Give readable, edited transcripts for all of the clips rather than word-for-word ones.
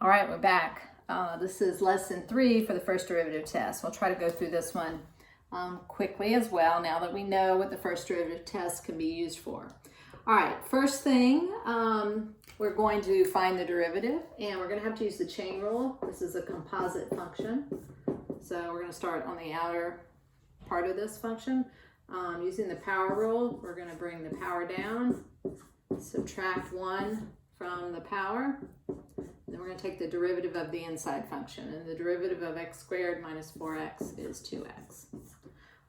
All right, we're back. This is lesson 3 for the first derivative test. We'll try to go through this one quickly as well now that we know what the first derivative test can be used for. All right, first thing, we're going to find the derivative, and we're going to have to use the chain rule. This is a composite function. So we're going to start on the outer part of this function. Using the power rule, we're going to bring the power down, subtract 1 from the power. Then we're going to take the derivative of the inside function, and the derivative of x squared minus 4x is 2x.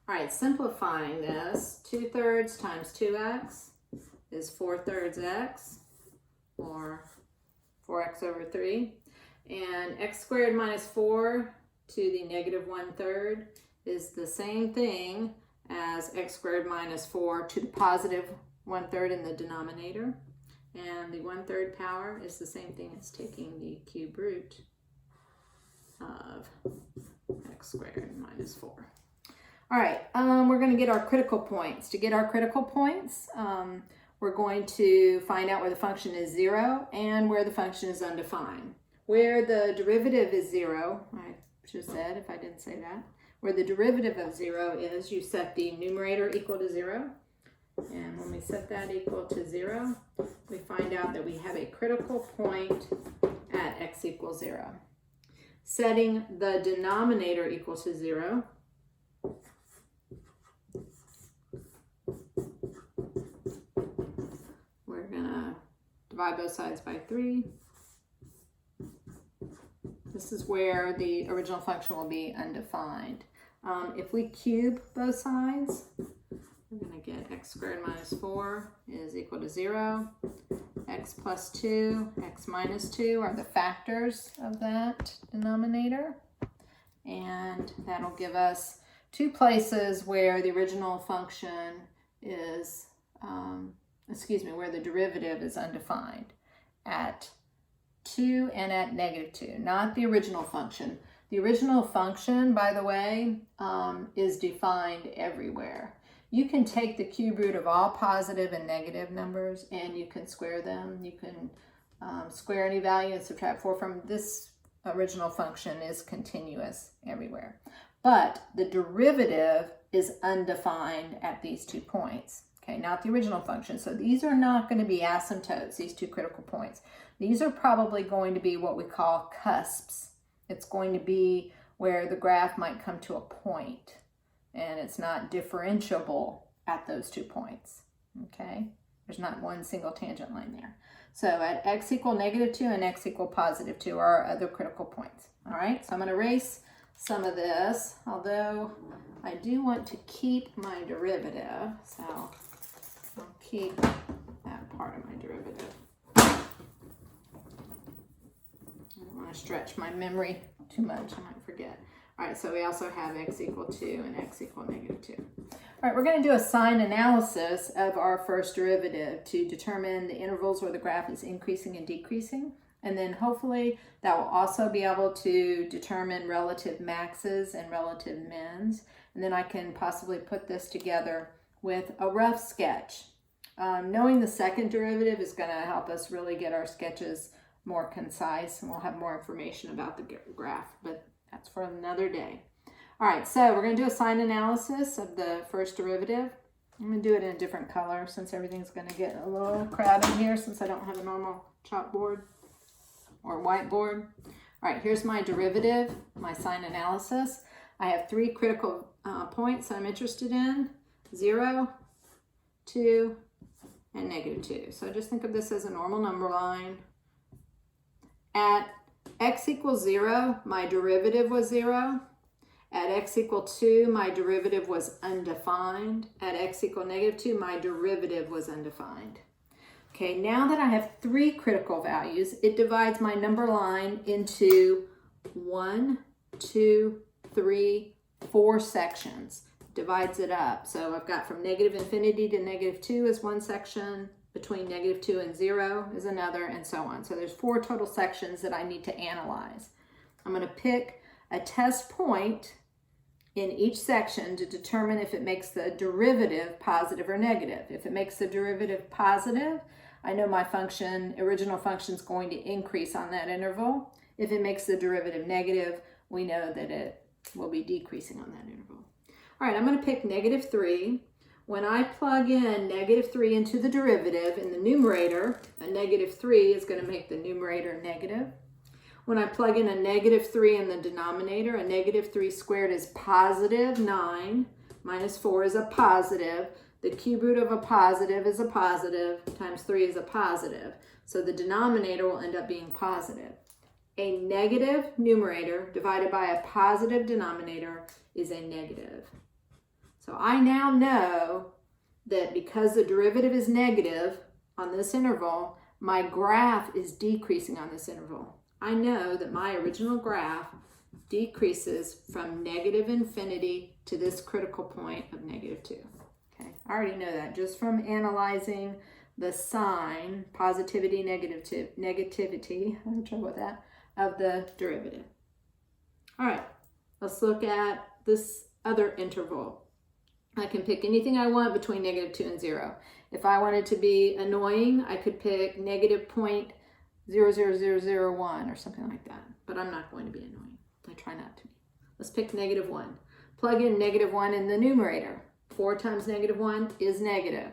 All right, simplifying this, 2/3 times 2x is 4/3 x, or 4x over 3. And x squared minus 4 to the negative 1/3 is the same thing as x squared minus 4 to the positive 1/3 in the denominator. And the 1/3 power is the same thing as taking the cube root of x squared minus 4. All right, we're going to get our critical points. To get our critical points, we're going to find out where the function is 0 and where the function is undefined. Where the derivative is 0, I should have said if I didn't say that, where the derivative of 0 is, you set the numerator equal to 0. And when we set that equal to 0, we find out that we have a critical point at x equals 0. Setting the denominator equal to 0, we're going to divide both sides by 3. This is where the original function will be undefined. If we cube both sides, we're going to get x squared minus 4 is equal to 0. X plus 2, x minus 2 are the factors of that denominator. And that'll give us 2 places where the original function is, where the derivative is undefined. At 2 and at negative 2, not the original function. The original function, by the way, is defined everywhere. You can take the cube root of all positive and negative numbers and you can square them. You can square any value and subtract 4 from this original function is continuous everywhere. But the derivative is undefined at these 2 points. Okay, not the original function. So these are not going to be asymptotes, these 2 critical points. These are probably going to be what we call cusps. It's going to be where the graph might come to a point, and it's not differentiable at those 2 points, okay? There's not one single tangent line there. So at x equal negative 2 and x equal positive 2 are our other critical points, all right? So I'm gonna erase some of this, although I do want to keep my derivative, so I'll keep that part of my derivative. I don't want to stretch my memory too much, I might forget. All right, so we also have x equal 2 and x equal negative 2. All right, we're going to do a sign analysis of our first derivative to determine the intervals where the graph is increasing and decreasing. And then hopefully that will also be able to determine relative maxes and relative mins. And then I can possibly put this together with a rough sketch. Knowing the second derivative is going to help us really get our sketches more concise, and we'll have more information about the graph, but that's for another day. All right, so we're going to do a sign analysis of the first derivative. I'm going to do it in a different color since everything's going to get a little crowded here since I don't have a normal chalkboard or whiteboard. All right, here's my derivative, my sign analysis. I have 3 critical points I'm interested in: 0, 2, and negative 2. So just think of this as a normal number line. At x equals 0, my derivative was 0. At x equal 2, my derivative was undefined. At x equal negative 2, my derivative was undefined. Okay, now that I have 3 critical values, it divides my number line into 1, 2, 3, 4 sections. Divides it up. So I've got from negative infinity to negative 2 is one section, between negative 2 and 0 is another, and so on. So there's 4 total sections that I need to analyze. I'm going to pick a test point in each section to determine if it makes the derivative positive or negative. If it makes the derivative positive, I know my original function is going to increase on that interval. If it makes the derivative negative, we know that it will be decreasing on that interval. All right, I'm going to pick -3. When I plug in -3 into the derivative in the numerator, a -3 is going to make the numerator negative. When I plug in a -3 in the denominator, a -3 squared is positive 9, minus 4 is a positive. The cube root of a positive is a positive, times 3 is a positive. So the denominator will end up being positive. A negative numerator divided by a positive denominator is a negative. So I now know that because the derivative is negative on this interval, my graph is decreasing on this interval. I know that my original graph decreases from -infinity to this critical point of -2. Okay, I already know that just from analyzing the sign, positivity, negativity, I have trouble with that, of the derivative. All right, let's look at this other interval. I can pick anything I want between -2 and 0. If I wanted to be annoying, I could pick -0.00001 or something like that, but I'm not going to be annoying. I try not to be. Let's pick -1. Plug in -1 in the numerator. 4 times -1 is negative.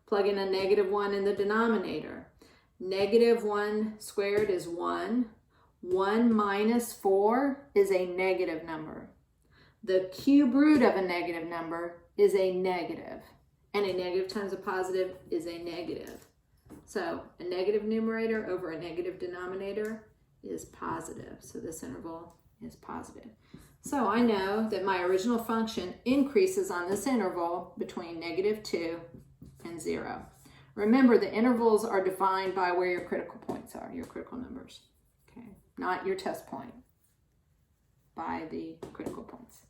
Plug in a -1 in the denominator. -1 squared is 1. 1 minus 4 is a negative number. The cube root of a negative number is a negative, and a negative times a positive is a negative. So a negative numerator over a negative denominator is positive. So this interval is positive. So I know that my original function increases on this interval between -2 and 0. Remember, the intervals are defined by where your critical points are, your critical numbers. Okay, not your test point, by the critical points.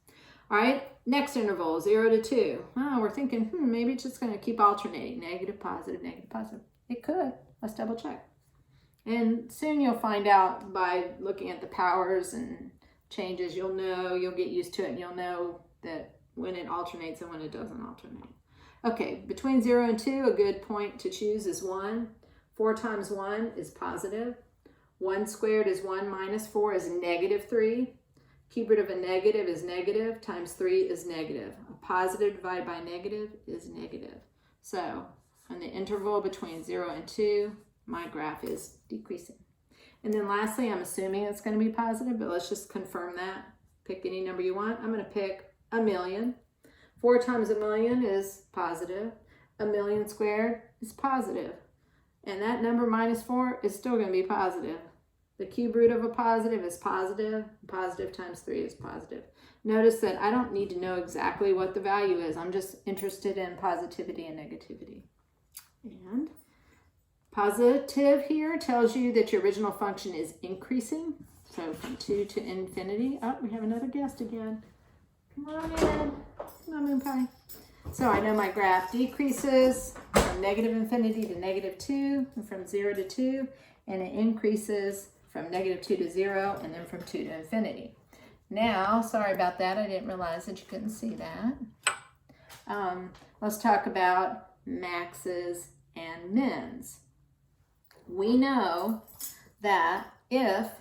All right, next interval, 0 to 2. Oh, we're thinking, maybe it's just going to keep alternating, negative, positive, negative, positive. It could. Let's double check. And soon you'll find out by looking at the powers and changes, you'll get used to it, and you'll know that when it alternates and when it doesn't alternate. Okay, between 0 and 2, a good point to choose is 1. 4 times 1 is positive. 1 squared is 1 minus 4 is -3. Cube root of a negative is negative, times 3 is negative. A positive divided by negative is negative. So on the interval between 0 and 2, my graph is decreasing. And then lastly, I'm assuming it's going to be positive, but let's just confirm that. Pick any number you want. I'm going to pick 1,000,000. 4 times 1,000,000 is positive. 1,000,000 squared is positive. And that number minus 4 is still going to be positive. The cube root of a positive is positive. Positive times 3 is positive. Notice that I don't need to know exactly what the value is. I'm just interested in positivity and negativity. And positive here tells you that your original function is increasing. So from 2 to infinity. Oh, we have another guest again. Come on in. Come on, Moon Pie. So I know my graph decreases from -infinity to -2, and from 0 to 2, and it increases from -2 to 0, and then from 2 to infinity. Now, sorry about that. I didn't realize that you couldn't see that. Let's talk about maxes and mins. We know that if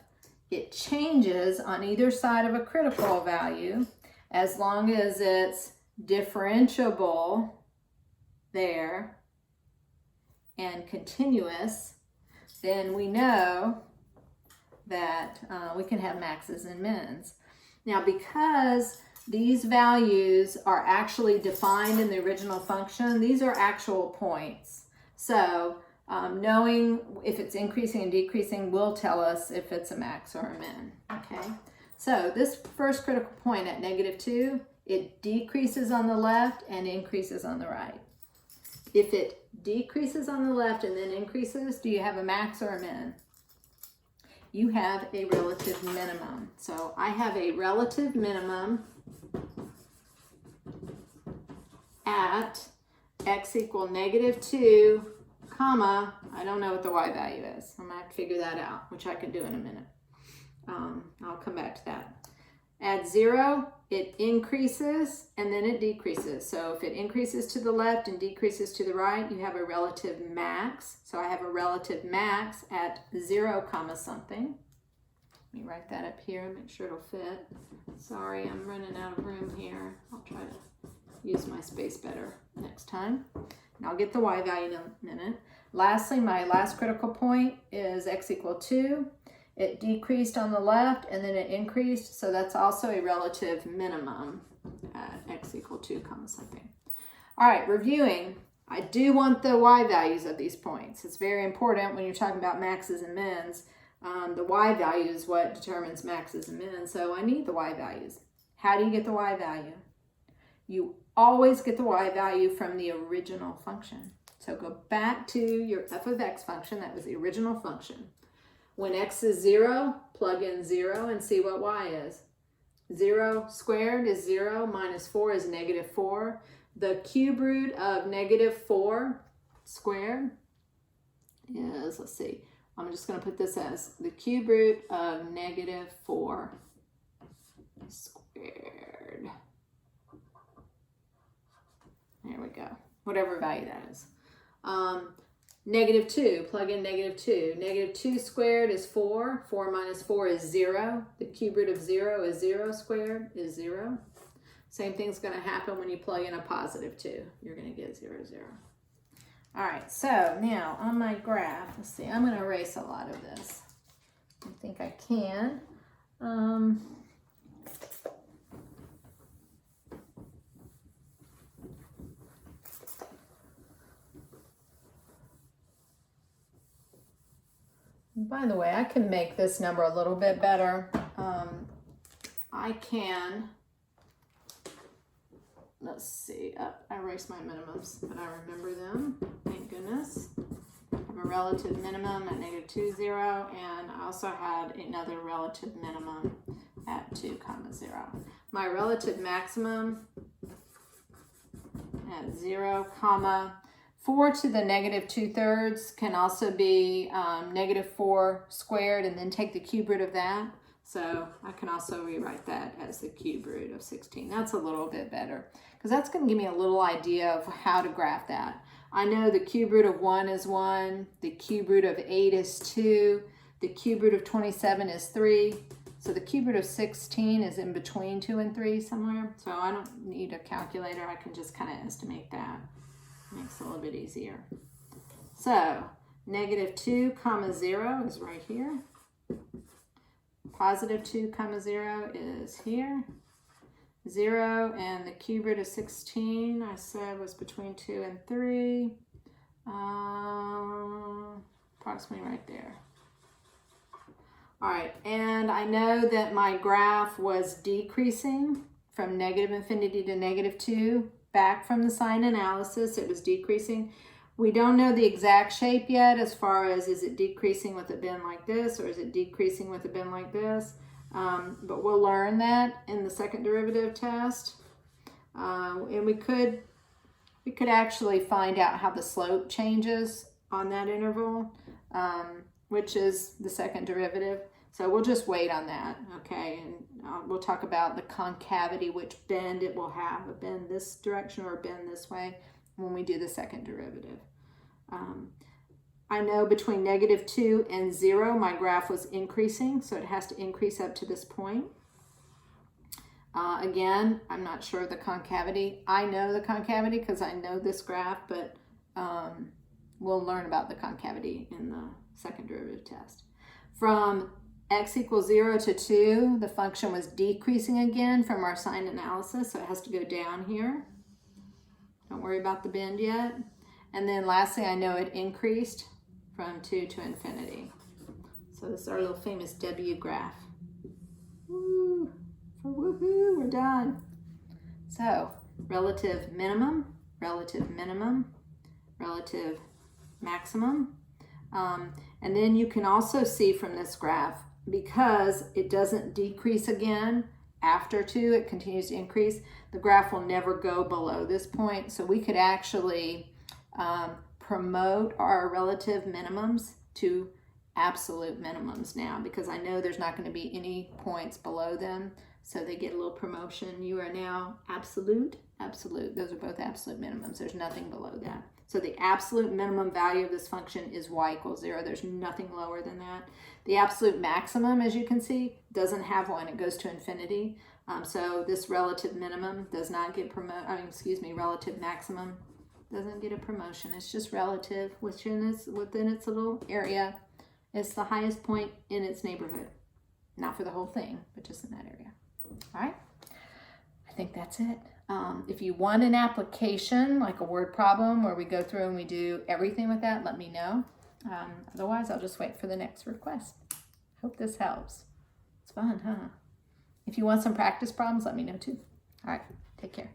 it changes on either side of a critical value, as long as it's differentiable there and continuous, then we know that we can have maxes and mins. Now, because these values are actually defined in the original function, these are actual points. So knowing if it's increasing and decreasing will tell us if it's a max or a min, okay? So this first critical point at -2, it decreases on the left and increases on the right. If it decreases on the left and then increases, do you have a max or a min? You have a relative minimum. So I have a relative minimum at x equal -2, comma, I don't know what the y value is. I'm gonna have to figure that out, which I can do in a minute. I'll come back to that. At 0, it increases and then it decreases. So if it increases to the left and decreases to the right, you have a relative max. So I have a relative max at 0 comma something. Let me write that up here, make sure it'll fit. Sorry, I'm running out of room here. I'll try to use my space better next time. And I'll get the y value in a minute. Lastly, my last critical point is x equal 2. It decreased on the left and then it increased, so that's also a relative minimum at x equal 2 comma something. All right, reviewing. I do want the y values of these points. It's very important when you're talking about maxes and mins. The y value is what determines maxes and mins, so I need the y values. How do you get the y value? You always get the y value from the original function. So go back to your f of x function, that was the original function. When x is 0, plug in 0 and see what y is. 0 squared is 0, minus 4 is negative 4. The cube root of negative 4 squared is, let's see, I'm just going to put this as the cube root of negative 4 squared. There we go. Whatever value that is. Negative 2, plug in negative 2. Negative 2 squared is 4. 4 minus 4 is 0. The cube root of 0 is 0 squared is 0. Same thing's going to happen when you plug in a positive 2. You're going to get 0, 0. All right, so now on my graph, let's see, I'm going to erase a lot of this. I think I can. By the way, I can make this number a little bit better. I can, let's see, I erased my minimums, but I remember them, thank goodness. I have a relative minimum at negative 2, 0, and I also had another relative minimum at 2 comma 0. My relative maximum at 0 comma 4 to the negative 2/3 can also be negative 4 squared and then take the cube root of that. So I can also rewrite that as the cube root of 16. That's a little bit better because that's going to give me a little idea of how to graph that. I know the cube root of 1 is 1, the cube root of 8 is 2, the cube root of 27 is 3. So the cube root of 16 is in between 2 and 3 somewhere. So I don't need a calculator. I can just kind of estimate that. Makes it a little bit easier. So negative 2 comma 0 is right here. Positive 2 comma 0 is here. 0 and the cube root of 16 I said was between 2 and 3. Approximately right there. All right, and I know that my graph was decreasing from negative infinity to negative 2. Back from the sign analysis, it was decreasing. We don't know the exact shape yet as far as is it decreasing with a bend like this or is it decreasing with a bend like this. But we'll learn that in the second derivative test. And we could actually find out how the slope changes on that interval, which is the second derivative. So we'll just wait on that, okay? And we'll talk about the concavity, which bend it will have, a bend this direction or a bend this way when we do the second derivative. I know between negative 2 and 0, my graph was increasing, so it has to increase up to this point. Again, I'm not sure of the concavity. I know the concavity because I know this graph, but we'll learn about the concavity in the second derivative test. From x equals 0 to 2, the function was decreasing again from our sign analysis, so it has to go down here. Don't worry about the bend yet. And then lastly, I know it increased from 2 to infinity. So this is our little famous W graph. Woo, for woohoo, we're done. So relative minimum, relative minimum, relative maximum. And then you can also see from this graph, because it doesn't decrease again after 2, it continues to increase, the graph will never go below this point. So we could actually promote our relative minimums to absolute minimums now, because I know there's not going to be any points below them. So they get a little promotion. You are now absolute, absolute. Those are both absolute minimums. There's nothing below that. So the absolute minimum value of this function is y equals 0. There's nothing lower than that. The absolute maximum, as you can see, doesn't have one. It goes to infinity. So this relative minimum does not get relative maximum doesn't get a promotion. It's just relative within its little area. It's the highest point in its neighborhood. Not for the whole thing, but just in that area. All right. I think that's it. If you want an application, like a word problem where we go through and we do everything with that, let me know. Otherwise, I'll just wait for the next request. Hope this helps. It's fun, huh? If you want some practice problems, let me know too. All right. Take care.